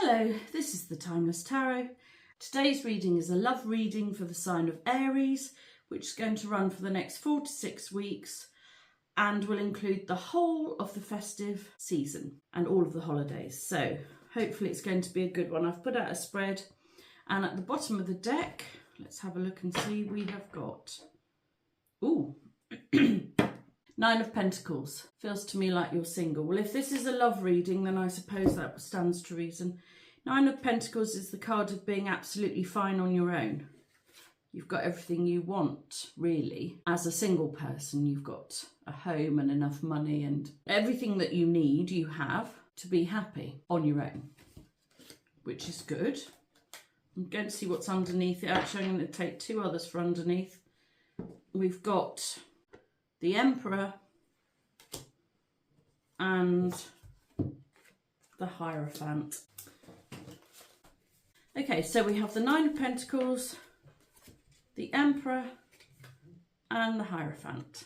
Hello, this is the Timeless Tarot. Today's reading is a love reading for the sign of Aries, which is going to run for the next 4 to 6 weeks and will include the whole of the festive season and all of the holidays. So hopefully it's going to be a good one. I've put out a spread, and at the bottom of the deck, let's have a look and see, we have got, Nine of Pentacles. Feels to me like you're single. Well, if this is a love reading, then I suppose that stands to reason. Nine of Pentacles is the card of being absolutely fine on your own. You've got everything you want, really. As a single person, you've got a home and enough money and everything that you need, you have to be happy on your own, which is good. I'm going to see what's underneath it. Actually, I'm going to take two others for underneath. We've got the Emperor and the Hierophant. Okay, so we have the Nine of Pentacles, the Emperor and the Hierophant.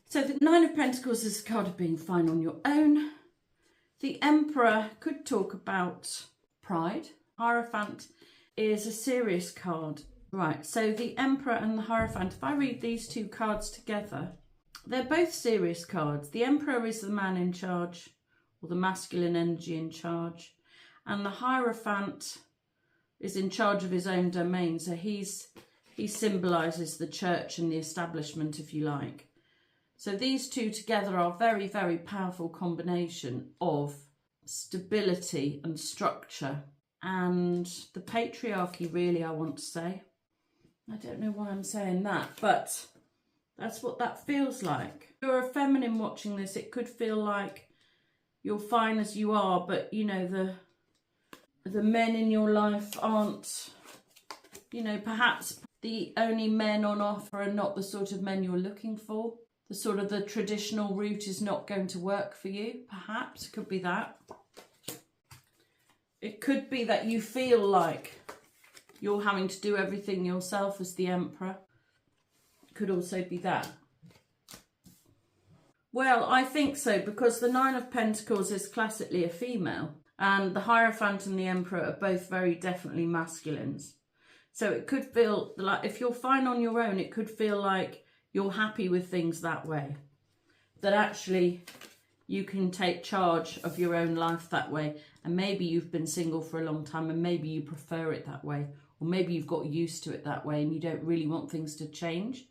So the Nine of Pentacles is a card of being fine on your own. The Emperor could talk about pride. Hierophant is a serious card. Right, so the Emperor and the Hierophant, if I read these two cards together, they're both serious cards. The Emperor is the man in charge, or the masculine energy in charge, and the Hierophant is in charge of his own domain. So he symbolises the church and the establishment, if you like. So these two together are a very, very powerful combination of stability and structure and the patriarchy, really, I want to say. I don't know why I'm saying that, but that's what that feels like. If you're a feminine watching this, it could feel like you're fine as you are, but, you know, the men in your life aren't, you know, perhaps the only men on offer are not the sort of men you're looking for. The sort of the traditional route is not going to work for you, perhaps. It could be that. It could be that you feel like you're having to do everything yourself as the Emperor. It could also be that. Well, I think so, because the Nine of Pentacles is classically a female, and the Hierophant and the Emperor are both very definitely masculines. So it could feel like, if you're fine on your own, it could feel like you're happy with things that way. That actually you can take charge of your own life that way. And maybe you've been single for a long time and maybe you prefer it that way. Or maybe you've got used to it that way and you don't really want things to change.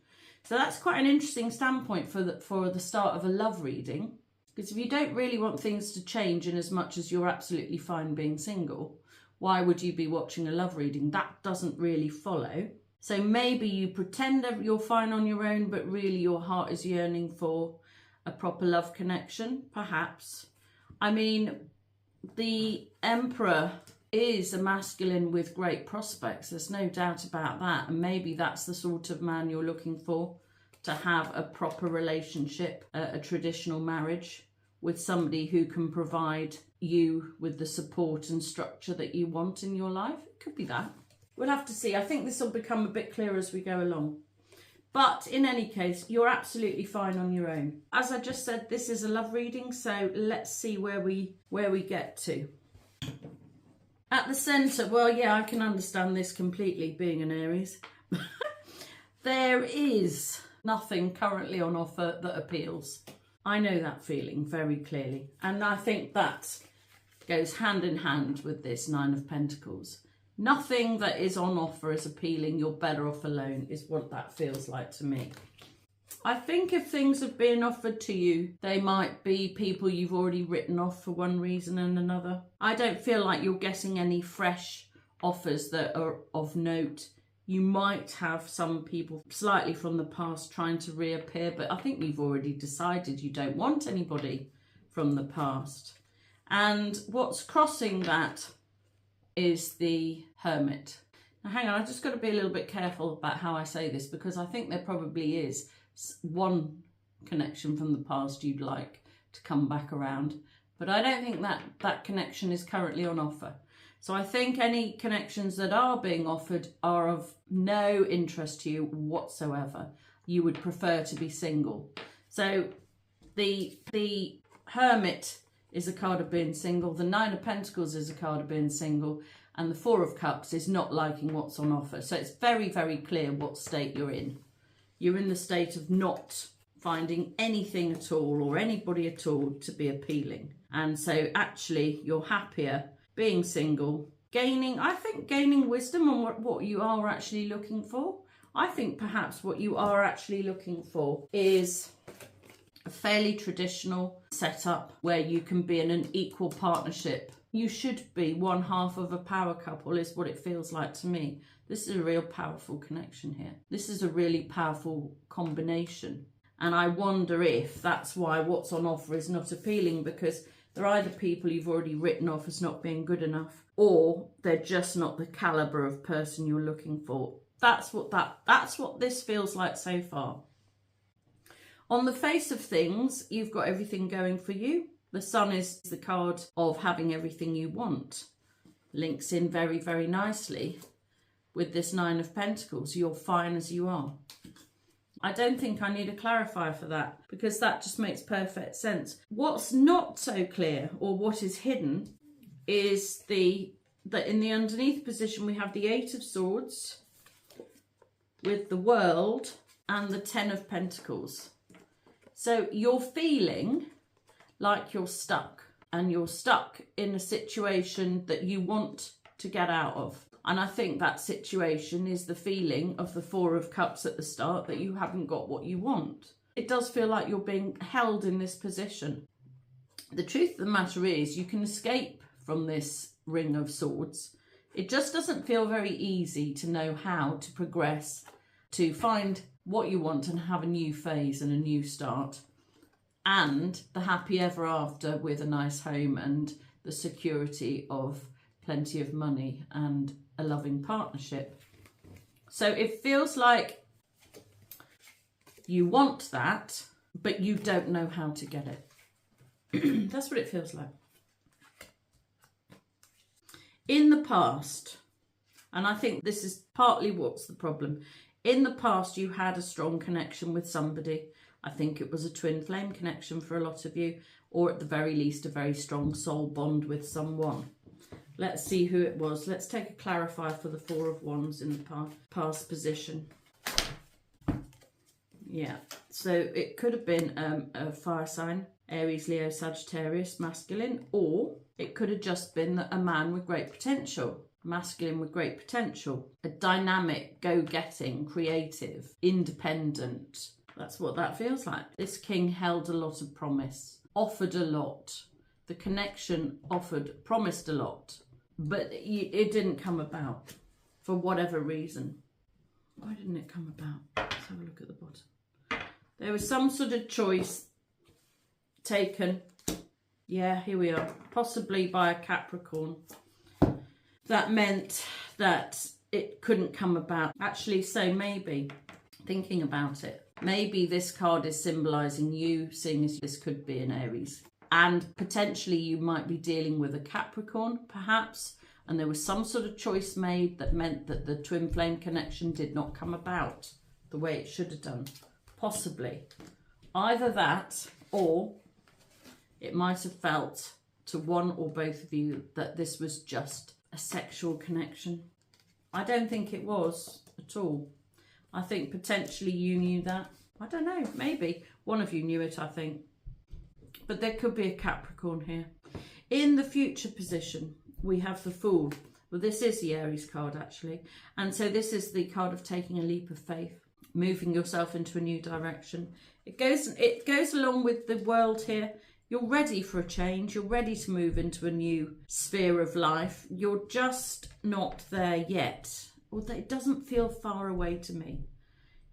So that's quite an interesting standpoint for the start of a love reading. Because if you don't really want things to change in as much as you're absolutely fine being single, why would you be watching a love reading? That doesn't really follow. So maybe you pretend that you're fine on your own, but really your heart is yearning for a proper love connection, perhaps. I mean, the Emperor is a masculine with great prospects. There's no doubt about that. And maybe that's the sort of man you're looking for, to have a proper relationship, a traditional marriage with somebody who can provide you with the support and structure that you want in your life. It could be that. We'll have to see. I think this will become a bit clearer as we go along. But in any case, you're absolutely fine on your own. As I just said, this is a love reading, so let's see where we get to. At the centre, well, yeah, I can understand this completely, being an Aries. There is nothing currently on offer that appeals. I know that feeling very clearly. And I think that goes hand in hand with this Nine of Pentacles. Nothing that is on offer is appealing. You're better off alone is what that feels like to me. I think if things have been offered to you, they might be people you've already written off for one reason and another. I don't feel like you're getting any fresh offers that are of note. You might have some people slightly from the past trying to reappear, but I think you've already decided you don't want anybody from the past. And what's crossing that is the Hermit. Now hang on, I've just got to be a little bit careful about how I say this, because I think there probably is one connection from the past you'd like to come back around, but I don't think that connection is currently on offer. So I think any connections that are being offered are of no interest to you whatsoever. You would prefer to be single. So the Hermit is a card of being single. The Nine of Pentacles is a card of being single. And the Four of Cups is not liking what's on offer. So it's very, very clear what state you're in. You're in the state of not finding anything at all or anybody at all to be appealing. And so actually you're happier being single, gaining wisdom on what you are actually looking for. I think perhaps what you are actually looking for is a fairly traditional setup where you can be in an equal partnership. You should be one half of a power couple is what it feels like to me. This is a real powerful connection here. This is a really powerful combination. And I wonder if that's why what's on offer is not appealing, because they're either people you've already written off as not being good enough, or they're just not the caliber of person you're looking for. That's what this feels like so far. On the face of things, you've got everything going for you. The Sun is the card of having everything you want. Links in very, very nicely with this Nine of Pentacles. You're fine as you are. I don't think I need a clarifier for that, because that just makes perfect sense. What's not so clear, or what is hidden, is that in the underneath position we have the Eight of Swords with the World and the Ten of Pentacles. So you're feeling like you're stuck, and you're stuck in a situation that you want to get out of. And I think that situation is the feeling of the Four of Cups at the start, that you haven't got what you want. It does feel like you're being held in this position. The truth of the matter is you can escape from this Ring of Swords. It just doesn't feel very easy to know how to progress, to find what you want and have a new phase and a new start. And the happy ever after with a nice home and the security of plenty of money and a loving partnership. So it feels like you want that, but you don't know how to get it. That's what it feels like. In the past, and I think this is partly what's the problem, in the past you had a strong connection with somebody. I think it was a twin flame connection for a lot of you, or at the very least a very strong soul bond with someone. Let's see who it was. Let's take a clarifier for the Four of Wands in the past position. Yeah, so it could have been a fire sign, Aries, Leo, Sagittarius, masculine, or it could have just been a man with great potential, masculine with great potential, a dynamic, go-getting, creative, independent. That's what that feels like. This king held a lot of promise, offered a lot. The connection promised a lot, but it didn't come about for whatever reason. Why didn't it come about? Let's have a look at the bottom. There was some sort of choice taken. Yeah, here we are. Possibly by a Capricorn. That meant that it couldn't come about. Actually, so maybe, thinking about it, maybe this card is symbolising you, seeing as this could be an Aries. And potentially you might be dealing with a Capricorn, perhaps, and there was some sort of choice made that meant that the twin flame connection did not come about the way it should have done. Possibly. Either that, or it might have felt to one or both of you that this was just a sexual connection. I don't think it was at all. I think potentially you knew that. I don't know, maybe. One of you knew it, I think. But there could be a Capricorn here. In the future position, we have the Fool. Well, this is the Aries card, actually. And so this is the card of taking a leap of faith, moving yourself into a new direction. It goes along with the World here. You're ready for a change. You're ready to move into a new sphere of life. You're just not there yet. Although it doesn't feel far away to me.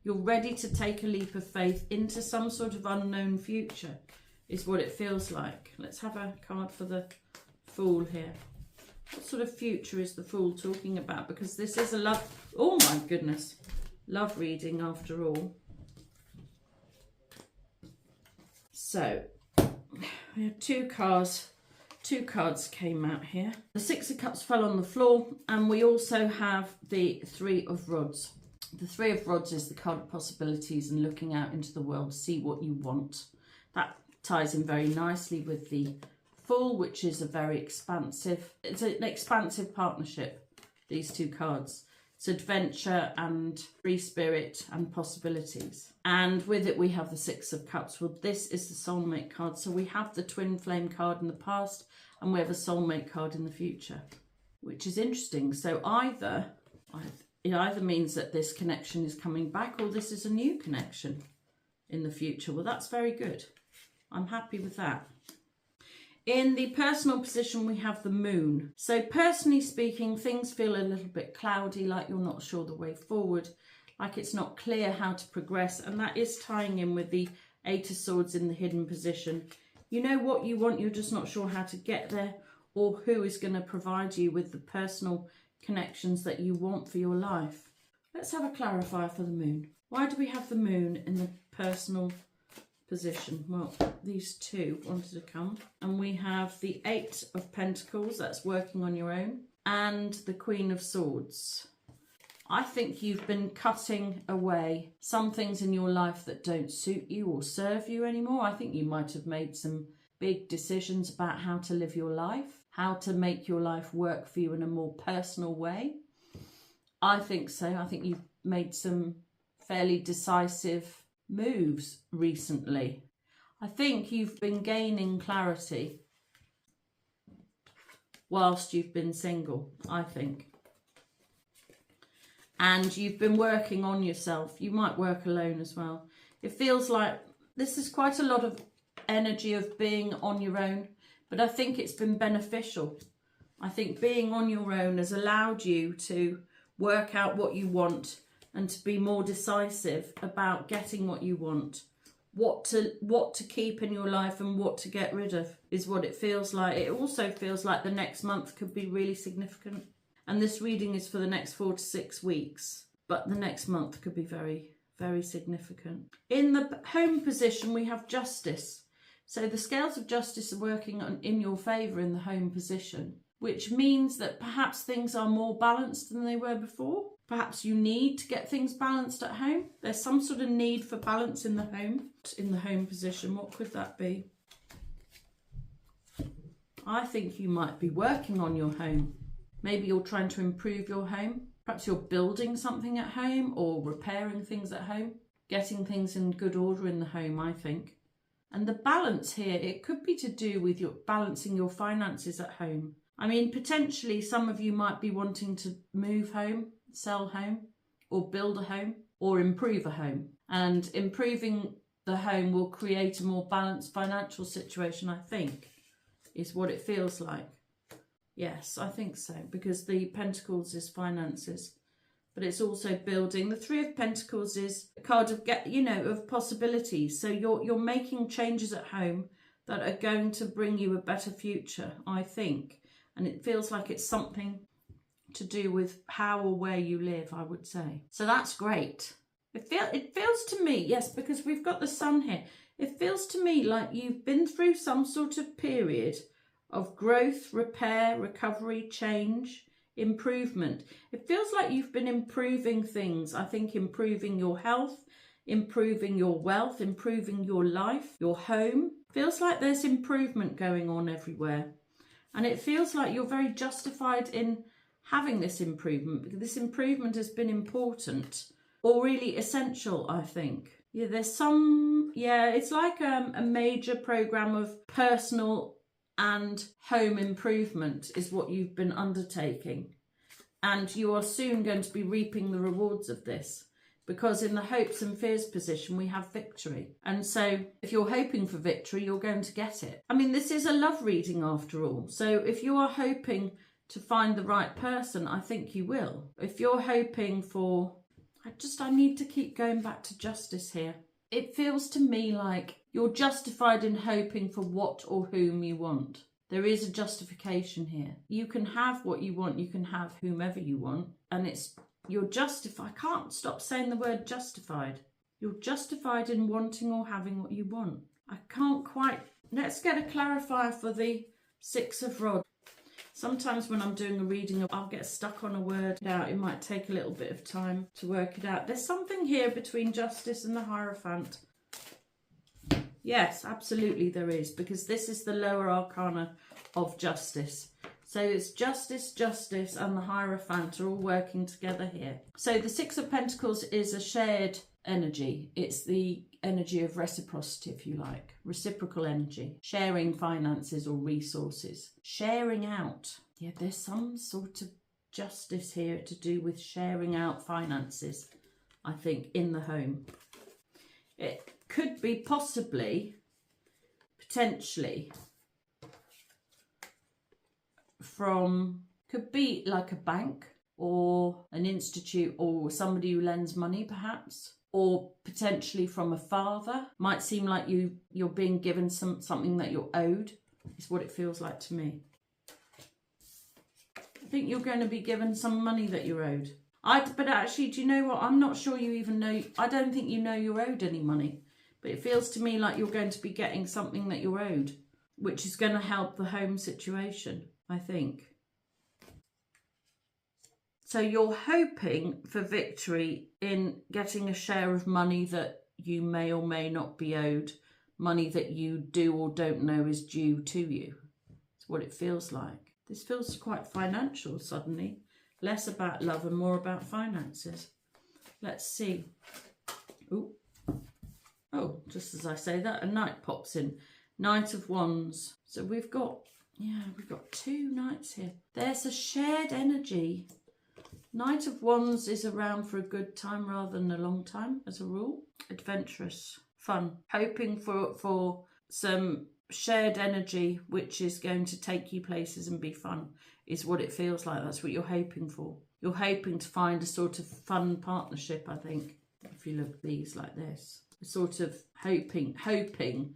You're ready to take a leap of faith into some sort of unknown future, is what it feels like. Let's have a card for the Fool here. What sort of future is the Fool talking about? Because this is a love, oh my goodness, love reading after all. So, we had two cards came out here. The Six of Cups fell on the floor, and we also have the Three of Rods. The Three of Rods is the card of possibilities and looking out into the world, see what you want. That ties in very nicely with the Fool, which is a very expansive, it's an expansive partnership, these two cards. It's adventure and free spirit and possibilities. And with it, we have the Six of Cups. Well, this is the soulmate card. So we have the twin flame card in the past and we have a soulmate card in the future, which is interesting. So it either means that this connection is coming back or this is a new connection in the future. Well, that's very good. I'm happy with that. In the personal position, we have the moon. So personally speaking, things feel a little bit cloudy, like you're not sure the way forward, like it's not clear how to progress. And that is tying in with the Eight of Swords in the hidden position. You know what you want, you're just not sure how to get there or who is going to provide you with the personal connections that you want for your life. Let's have a clarifier for the moon. Why do we have the moon in the personal position? Well, these two wanted to come, and we have the Eight of Pentacles, that's working on your own, and the Queen of Swords. I think you've been cutting away some things in your life that don't suit you or serve you anymore. I think you might have made some big decisions about how to live your life, how to make your life work for you in a more personal way. I think so. I think you've made some fairly decisive moves recently. I think you've been gaining clarity whilst you've been single, I think. And you've been working on yourself. You might work alone as well. It feels like this is quite a lot of energy of being on your own, but I think it's been beneficial. I think being on your own has allowed you to work out what you want and to be more decisive about getting what you want. What to keep in your life and what to get rid of is what it feels like. It also feels like the next month could be really significant. And this reading is for the next 4 to 6 weeks. But the next month could be very, very significant. In the home position, we have justice. So the scales of justice are working in your favour in the home position, which means that perhaps things are more balanced than they were before. Perhaps you need to get things balanced at home. There's some sort of need for balance in the home position. What could that be? I think you might be working on your home. Maybe you're trying to improve your home. Perhaps you're building something at home or repairing things at home. Getting things in good order in the home, I think. And the balance here, it could be to do with your balancing your finances at home. I mean, potentially some of you might be wanting to move home, sell home, or build a home, or improve a home. And improving the home will create a more balanced financial situation, I think, is what it feels like. Yes, I think so, because the Pentacles is finances, but it's also building. The Three of Pentacles is a card of of possibilities. So you're making changes at home that are going to bring you a better future, I think. And it feels like it's something to do with how or where you live, I would say. So that's great. It feels to me, yes, because we've got the Sun here. It feels to me like you've been through some sort of period of growth, repair, recovery, change, improvement. It feels like you've been improving things. I think improving your health, improving your wealth, improving your life, your home. Feels like there's improvement going on everywhere. And it feels like you're very justified in having this improvement, because this improvement has been important or really essential, I think. Yeah, it's like a major program of personal and home improvement is what you've been undertaking. And you are soon going to be reaping the rewards of this, because in the hopes and fears position, we have victory. And so if you're hoping for victory, you're going to get it. I mean, this is a love reading after all. So if you are hoping to find the right person, I think you will. If you're hoping for, I need to keep going back to justice here. It feels to me like you're justified in hoping for what or whom you want. There is a justification here. You can have what you want. You can have whomever you want. And you're justified. I can't stop saying the word justified. You're justified in wanting or having what you want. I can't quite. Let's get a clarifier for the Six of Rods. Sometimes when I'm doing a reading, I'll get stuck on a word. It might take a little bit of time to work it out. There's something here between Justice and the Hierophant. Yes, absolutely there is, because this is the lower arcana of justice. So it's justice, justice, and the Hierophant are all working together here. So the Six of Pentacles is a shared energy. It's the energy of reciprocity, if you like. Reciprocal energy. Sharing finances or resources. Sharing out. Yeah, there's some sort of justice here to do with sharing out finances, I think, in the home. It could be possibly, potentially, from, could be like a bank or an institute or somebody who lends money perhaps, or potentially from a father. Might seem like you're being given something that you're owed, is what it feels like to me. I think you're going to be given some money that you're owed. But actually, do you know what? I'm not sure you even know. I don't think you know you're owed any money. But it feels to me like you're going to be getting something that you're owed, which is going to help the home situation, I think. So you're hoping for victory in getting a share of money that you may or may not be owed, money that you do or don't know is due to you. It's what it feels like. This feels quite financial suddenly. Less about love and more about finances. Let's see. Ooh. Oh, just as I say that, a knight pops in. Knight of Wands. So we've got two knights here. There's a shared energy. Knight of Wands is around for a good time rather than a long time, as a rule. Adventurous, fun. Hoping for some shared energy which is going to take you places and be fun, is what it feels like. That's what you're hoping for. You're hoping to find a sort of fun partnership, I think, if you look at these like this. Sort of hoping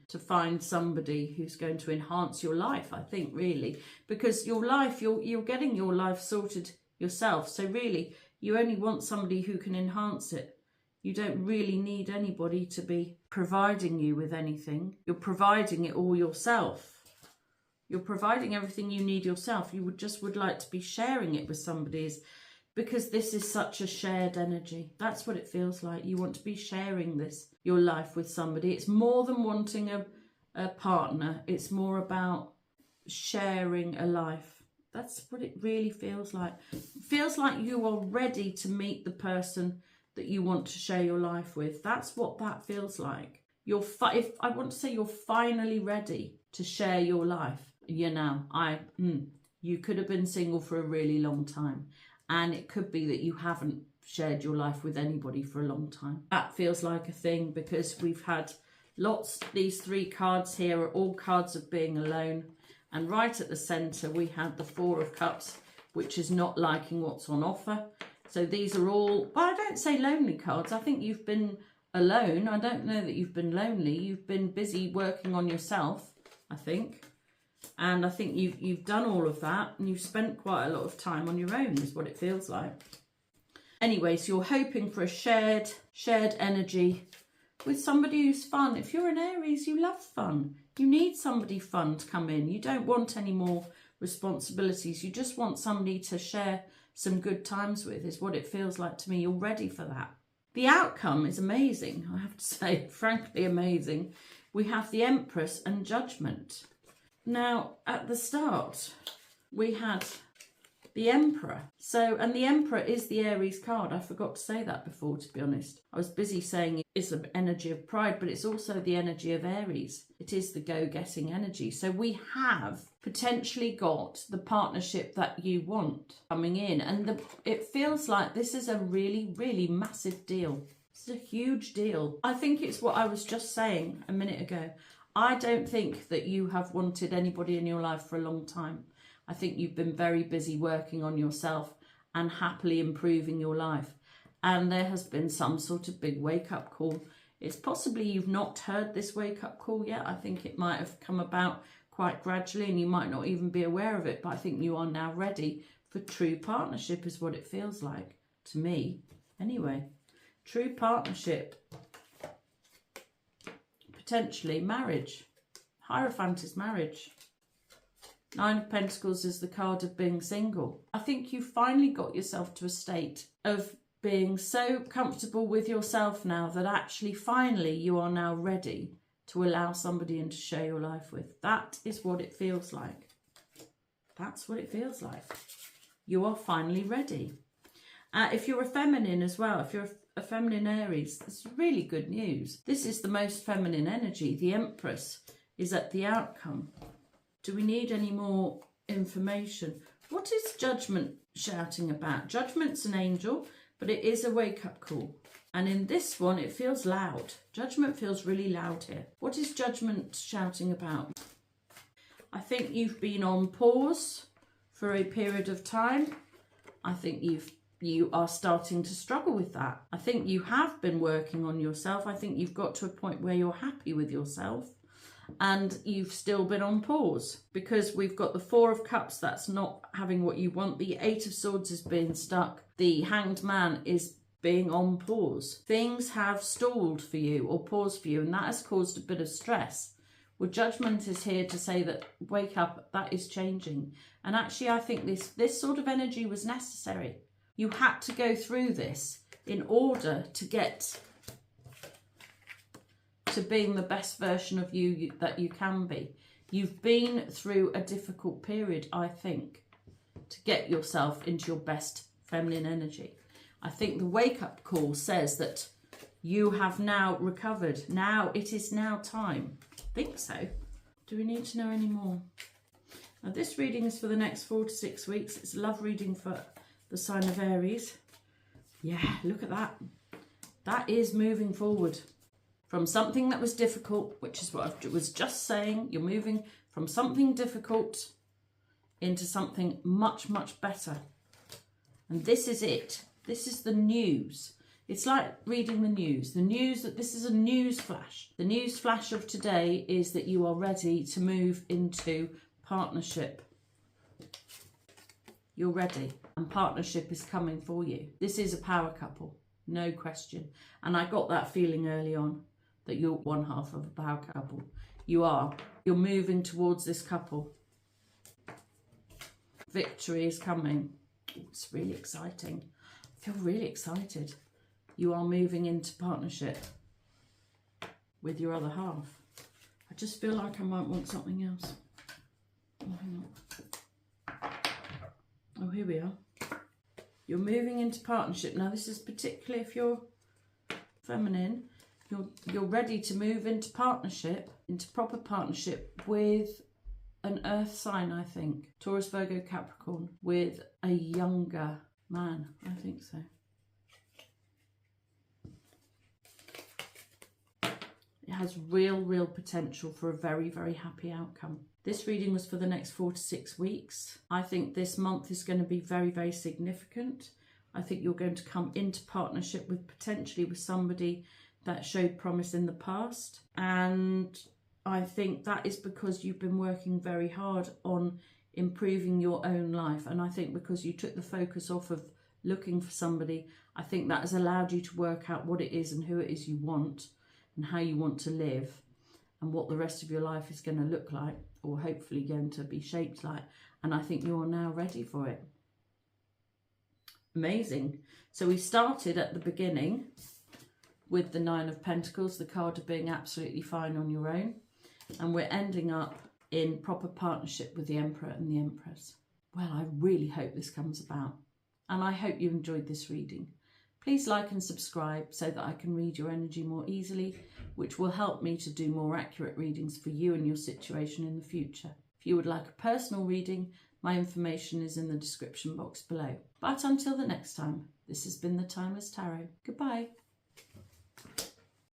to find somebody who's going to enhance your life, I think, really. Because your life, you're getting your life sorted yourself. So really, you only want somebody who can enhance it. You don't really need anybody to be providing you with anything. You're providing it all yourself. You're providing everything you need yourself. You would like to be sharing it with somebody, because this is such a shared energy. That's what it feels like. You want to be sharing your life with somebody. It's more than wanting a partner. It's more about sharing a life. That's what it really feels like. It feels like you are ready to meet the person that you want to share your life with. That's what that feels like. If I want to say you're finally ready to share your life. You know, you could have been single for a really long time, and it could be that you haven't shared your life with anybody for a long time. That feels like a thing, because we've had these three cards here are all cards of being alone, and right at the centre we had the Four of Cups, which is not liking what's on offer. So these are all, well, I don't say lonely cards. I think you've been alone. I don't know that you've been lonely. You've been busy working on yourself, I think. And I think you've done all of that, and you've spent quite a lot of time on your own, is what it feels like. Anyway, so you're hoping for a shared energy with somebody who's fun. If you're an Aries, you love fun. You need somebody fun to come in. You don't want any more responsibilities. You just want somebody to share some good times with, is what it feels like to me. You're ready for that. The outcome is amazing, I have to say, frankly amazing. We have the Empress and Judgment. Now, at the start, we had the Emperor. And the Emperor is the Aries card. I forgot to say that before, to be honest. I was busy saying it's an energy of pride, but it's also the energy of Aries. It is the go-getting energy. So we have potentially got the partnership that you want coming in. And it feels like this is a really, really massive deal. It's a huge deal. I think it's what I was just saying a minute ago. I don't think that you have wanted anybody in your life for a long time. I think you've been very busy working on yourself and happily improving your life. And there has been some sort of big wake-up call. It's possibly you've not heard this wake-up call yet. I think it might have come about quite gradually and you might not even be aware of it. But I think you are now ready for true partnership, is what it feels like to me. Anyway, true partnership. Potentially marriage. Hierophant is marriage. Nine of Pentacles is the card of being single. I think you finally got yourself to a state of being so comfortable with yourself now that actually finally you are now ready to allow somebody in to share your life with. That is what it feels like. That's what it feels like. You are finally ready. If you're a feminine as well, if you're a feminine Aries, this is really good news. This is the most feminine energy. The Empress is at the outcome. Do we need any more information? What is Judgment shouting about? Judgment's an angel, but it is a wake-up call. And in this one, it feels loud. Judgment feels really loud here. What is Judgment shouting about? I think you've been on pause for a period of time. I think you are starting to struggle with that. I think you have been working on yourself. I think you've got to a point where you're happy with yourself and you've still been on pause, because we've got the Four of Cups, that's not having what you want. The Eight of Swords is being stuck. The Hanged Man is being on pause. Things have stalled for you or paused for you, and that has caused a bit of stress. Well, Judgment is here to say that wake up, that is changing. And actually, I think this sort of energy was necessary. You had to go through this in order to get to being the best version of you that you can be. You've been through a difficult period, I think, to get yourself into your best feminine energy. I think the wake-up call says that you have now recovered. Now, it is now time. I think so. Do we need to know any more? Now, this reading is for the next 4 to 6 weeks. It's a love reading for the sign of Aries. Yeah, look at that. That is moving forward from something that was difficult, which is what I was just saying. You're moving from something difficult into something much, much better. And this is it. This is the news. It's like reading the news. The news that this is a news flash. The news flash of today is that you are ready to move into partnership. You're ready, and partnership is coming for you. This is a power couple, no question. And I got that feeling early on that you're one half of a power couple. You are. You're moving towards this couple. Victory is coming. It's really exciting. I feel really excited. You are moving into partnership with your other half. I just feel like I might want something else. Oh, hang on. Oh, here we are. You're moving into partnership. Now, this is particularly if you're feminine. You're ready to move into partnership, into proper partnership with an earth sign, I think. Taurus, Virgo, Capricorn, with a younger man. I think so. It has real potential for a very, very happy outcome. This reading was for the next 4 to 6 weeks. I think this month is going to be very, very significant. I think you're going to come into partnership with potentially with somebody that showed promise in the past. And I think that is because you've been working very hard on improving your own life. And I think because you took the focus off of looking for somebody, I think that has allowed you to work out what it is and who it is you want and how you want to live and what the rest of your life is going to look like, or hopefully going to be shaped like. And I think you're now ready for it. Amazing. So we started at the beginning with the Nine of Pentacles, the card of being absolutely fine on your own. And we're ending up in proper partnership with the Emperor and the Empress. Well, I really hope this comes about. And I hope you enjoyed this reading. Please like and subscribe so that I can read your energy more easily, which will help me to do more accurate readings for you and your situation in the future. If you would like a personal reading, my information is in the description box below. But until the next time, this has been the Timeless Tarot. Goodbye.